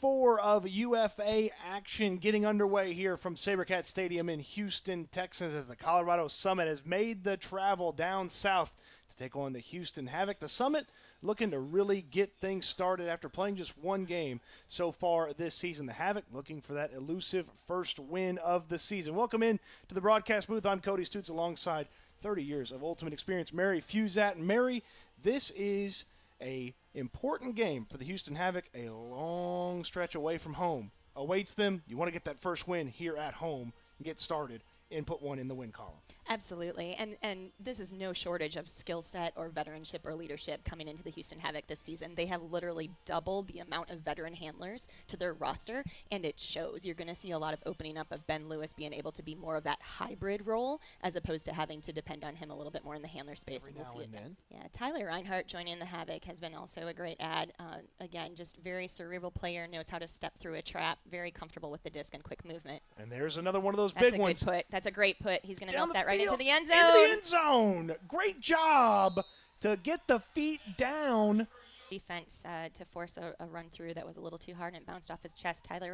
4 of UFA action getting underway here from SaberCat Stadium in Houston, Texas, as the Colorado Summit has made the travel down south to take on the Houston Havoc. The Summit looking to really get things started after playing just one game so far this season. The Havoc looking for that elusive first win of the season. Welcome in to the broadcast booth. I'm Cody Stutz alongside 30 years of ultimate experience, Mary Fuzat. And Mary, this is a important game for the Houston Havoc. A long stretch away from home awaits them. You want to get that first win here at home and get started and put one in the win column. Absolutely, and this is no shortage of skill set or veteranship or leadership coming into the Houston Havoc this season. They have literally doubled the amount of veteran handlers to their roster, and it shows. You're going to see a lot of opening up of Ben Lewis being able to be more of that hybrid role as opposed to having to depend on him a little bit more in the handler space. Every and we'll now see and it then. Yeah, Tyler Reinhardt joining the Havoc has been also a great add. Again, just very cerebral player, knows how to step through a trap, very comfortable with the disc and quick movement. And there's another one of those That's big a ones. good put. That's a great put. He's going to Down melt the that right into field, the end zone. Into the end zone. Great job to get the feet down. Defense to force a run through that was a little too hard and it bounced off his chest. Tyler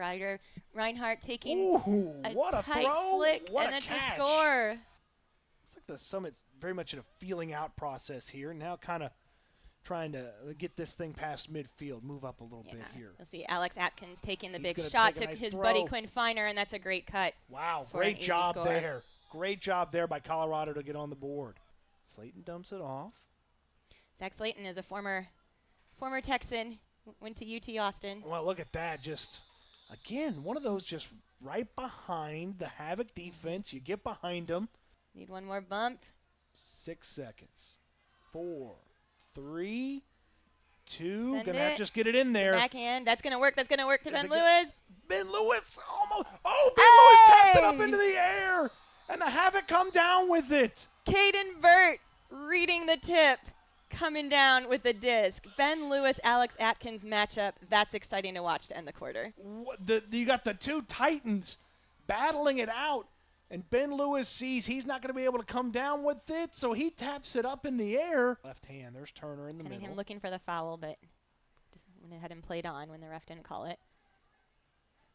Reinhardt taking what a tight throw. flick, What and a it's catch. a score. Looks like the Summit's very much in a feeling out process here. Now kind of trying to get this thing past midfield, move up a little bit here. You'll see Alex Atkins taking the He's big gonna shot take a to nice his throw. buddy Quinn Finer, and that's a great cut. Wow, for an great easy job score. there. Great job there by Colorado to get on the board. Slayton dumps it off. Zach Slayton is a former Texan, went to UT Austin. Well, look at that. Just, again, one of those just right behind the Havoc defense. You get behind them. Need one more bump. 6 seconds. 4, 3, 2. Send Gonna have it. to just get it in there. Backhand. That's going to work. That's going to work to Does Ben it get- Lewis. Ben Lewis almost. Oh, Ben Lewis tapped it up Hey! into the air. And the Havoc come down with it. Caden Burt reading the tip, coming down with the disc. Ben Lewis, Alex Atkins matchup. That's exciting to watch to end the quarter. You got the two Titans battling it out. And Ben Lewis sees he's not going to be able to come down with it, so he taps it up in the air. Left hand, there's Turner in the Having middle. him looking for the foul, but just went ahead and played on when the ref didn't call it.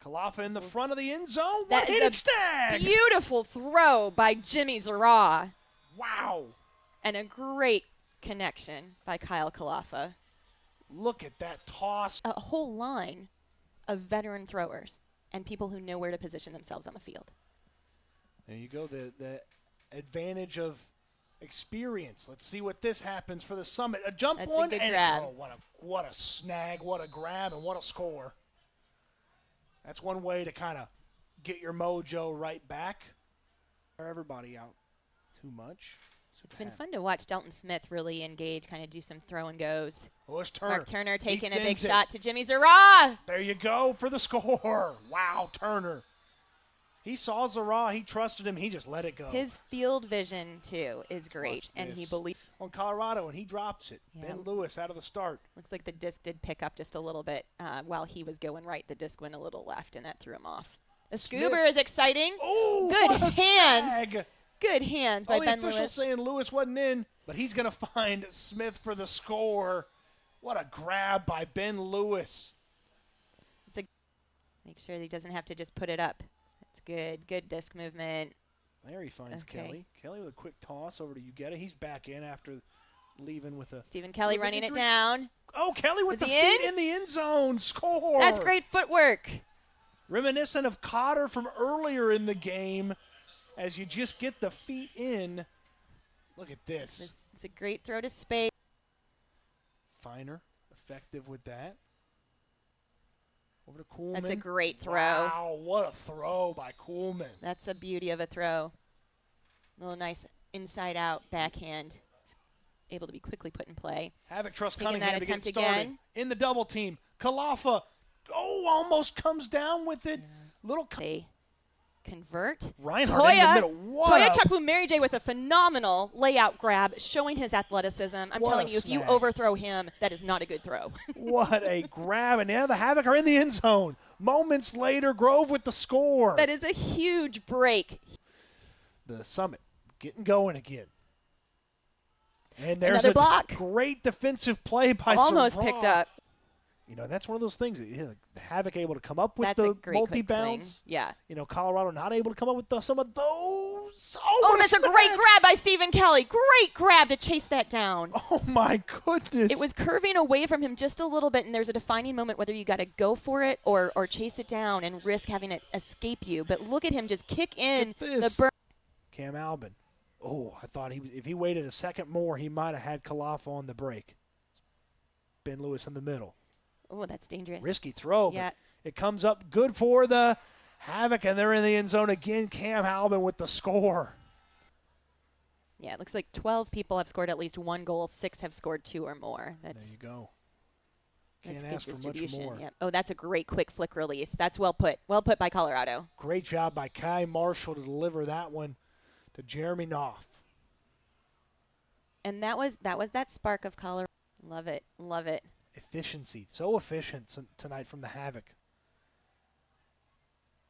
Kalafa in the front of the end zone. That One-handed is snag. Beautiful throw by Jimmy Zara. Wow. And a great connection by Kyle Kalafa. Look at that toss. A whole line of veteran throwers and people who know where to position themselves on the field. There you go, the advantage of experience. Let's see what this happens for the Summit. A jump That's one a good and grab. what a snag, what a grab, and what a score. That's one way to kind of get your mojo right back. Everybody out too much. It's been fun to watch Delton Smith really engage, kind of do some throw and goes. Oh, it's Turner. Mark Turner taking a big sends it. shot to Jimmy Zara. There you go for the score. Wow, Turner. He saw Zara. He trusted him. He just let it go. His field vision, too, is great. Watch And he this. believes. On Colorado, and he drops it. Yeah. Ben Lewis out of the start. Looks like the disc did pick up just a little bit while he was going right. The disc went a little left, and that threw him off. The Smith. Scuba is exciting. Oh, Good what a hands. snag. Good hands by All the Ben officials Lewis. saying Lewis wasn't in, but he's going to find Smith for the score. What a grab by Ben Lewis. Make sure he doesn't have to just put it up. That's good. Good disc movement. There he finds Okay. Kelly. Kelly with a quick toss over to Ugetta. He's back in after leaving with a... Stephen Kelly with an running it injury. down. Oh, Kelly with Is the he feet in? in the end zone. Score. That's great footwork. Reminiscent of Cotter from earlier in the game as you just get the feet in. Look at this. It's a great throw to space. Finer, effective with that. Over to Kuhlman. That's a great throw. Wow, what a throw by Kuhlman. That's a beauty of a throw. A little nice inside-out backhand. It's able to be quickly put in play. Havoc trust Taking Cunningham that to get attempt started. again. In the double team. Kalafa, almost comes down with it. Little They convert. Reinhardt in the Toya, middle. What Toya a- Chukwu Mary J with a phenomenal layout grab, showing his athleticism. I'm What telling a you, if you snag. overthrow him, that is not a good throw. What a grab. And now the Havoc are in the end zone. Moments later, Grove with the score. That is a huge break. The Summit getting going again. And there's Another a block. great defensive play by Almost Sarah. picked up. You know, that's one of those things. Havoc able to come up with That's a the great quick multi-bounce. swing. Yeah. You know, Colorado not able to come up with some of those. Oh, that's a great grab by Stephen Kelly. Great grab to chase that down. Oh, my goodness. It was curving away from him just a little bit, and there's a defining moment whether you got to go for it or chase it down and risk having it escape you. But look at him just kick in the burn. Cam Albin. Oh, I thought if he waited a second more, he might have had Kalafa on the break. Ben Lewis in the middle. Oh, that's dangerous. Risky throw. Yeah. But it comes up good for the Havoc, and they're in the end zone again. Cam Albin with the score. Yeah, it looks like 12 people have scored at least 1 goal. 6 have scored 2 or more. There you go. That's Can't good ask for much distribution. more. Yep. Oh, that's a great quick flick release. That's well put. Well put by Colorado. Great job by Kai Marshall to deliver that one to Jeremy Knopf. And that was that spark of Colorado. Love it. Love it. Efficiency. So efficient tonight from the Havoc.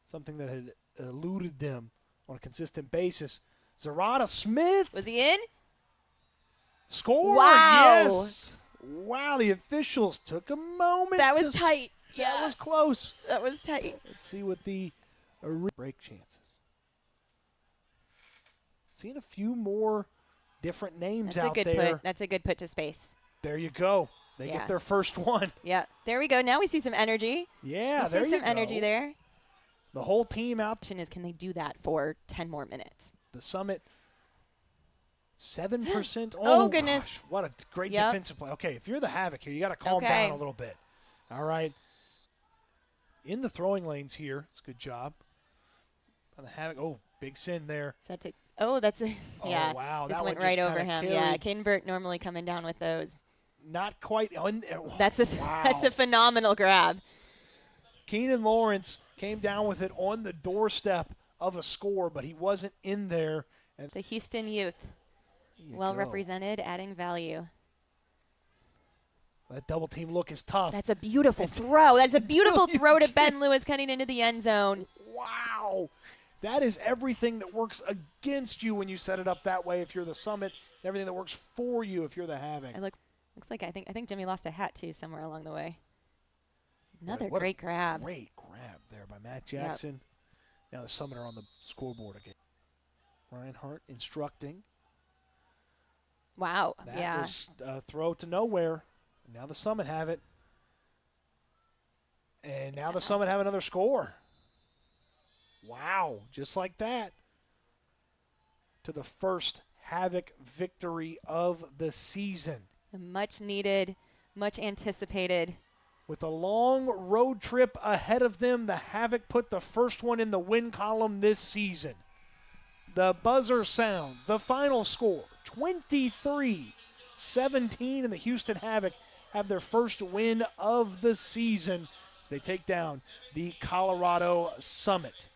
Something that had eluded them on a consistent basis. Zarada Smith. Was he in? Score. Wow. Yes. Wow, the officials took a moment. That was tight. That was close. That was tight. Let's see what the break chances. Seeing a few more different names That's out a good there. put. That's a good put to space. There you go. They get their first one. Yeah. There we go. Now we see some energy. Yeah, we there see you some go. energy there. The whole team out. Question is, can they do that for 10 more minutes? The Summit, 7%. Oh, goodness. Gosh, what a great defensive play. Okay, if you're the Havoc here, you got to calm down a little bit. All right. In the throwing lanes here. It's a good job. By the Havoc. Oh, big sin there. Set to, oh, that's a, yeah. Oh, wow. Just that went one right just over kinda him. carried. Yeah, Cadenbert normally coming down with those. Not quite. That's a that's a phenomenal grab. Keenan Lawrence came down with it on the doorstep of a score, but he wasn't in there. And the Houston youth, well represented, adding value. That double team look is tough. That's a beautiful throw. That's a beautiful throw to Ben Lewis cutting into the end zone. Wow. That is everything that works against you when you set it up that way if you're the Summit, and everything that works for you if you're the Havoc. Looks like I think Jimmy lost a hat too somewhere along the way. Another great grab. Great grab there by Matt Jackson. Now the Summit are on the scoreboard again. Ryan Hart instructing. Wow. That was a throw to nowhere. Now the Summit have it. And now the Summit have another score. Wow. Just like that. To the first Havoc victory of the season. A much needed, much anticipated. With a long road trip ahead of them, the Havoc put the first one in the win column this season. The buzzer sounds. The final score, 23-17, and the Houston Havoc have their first win of the season as they take down the Colorado Summit.